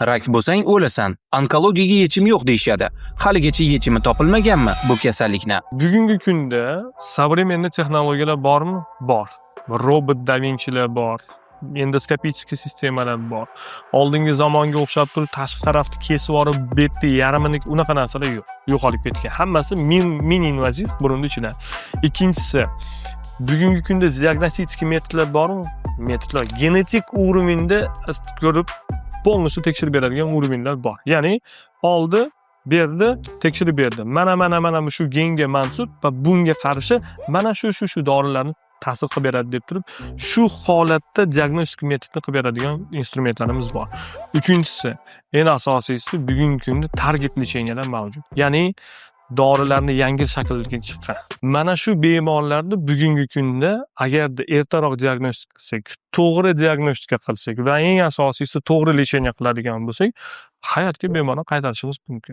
Rak bo'lsang o'lasan. Onkologiyaga yechim yo'q deyishadi. Haligacha yechimi topilmaganmi bu kasallikni? Bugungi kunda современный texnologiyalar bormi? Bor. Robot Da Vinci'lar bor. Endoskopik sistemalar bor. Oldingi zamonga o'xshab turib tashqi tarafni kesib olib, betni yarmini unaqa narsalar yo'q. Yo'qolib ketgan. Hammasi mini invaziv burunni ichida. Ikkinchisi, bugungi kunda diagnostik metodlar bormi? Metodlar genetik uровеньda ko'rib polностью tekshirib beradigan uровеньlar bor. Ya'ni oldi, berdi, tekshirib berdi. Mana shu genga mansub va bunga qarshi mana shu dorilarni ta'sir qilib beradi deb turib, shu holatda diagnostik metodni qilib beradigan instrumentlarimiz bor. Uchinchisi, eng asosiysi bugungi kunda target lecheniyalar mavjud. Ya'ni dorilarni yangi shaklga chiqqan. Mana shu bemorlarni bugungi kunda agarda ertaroq diagnostik qilsak, to'g'ri diagnostika qilsak va eng asosiysi to'g'ri lecheniya qiladigan bo'lsak, hayotga bemorni qaytarishimiz mumkin.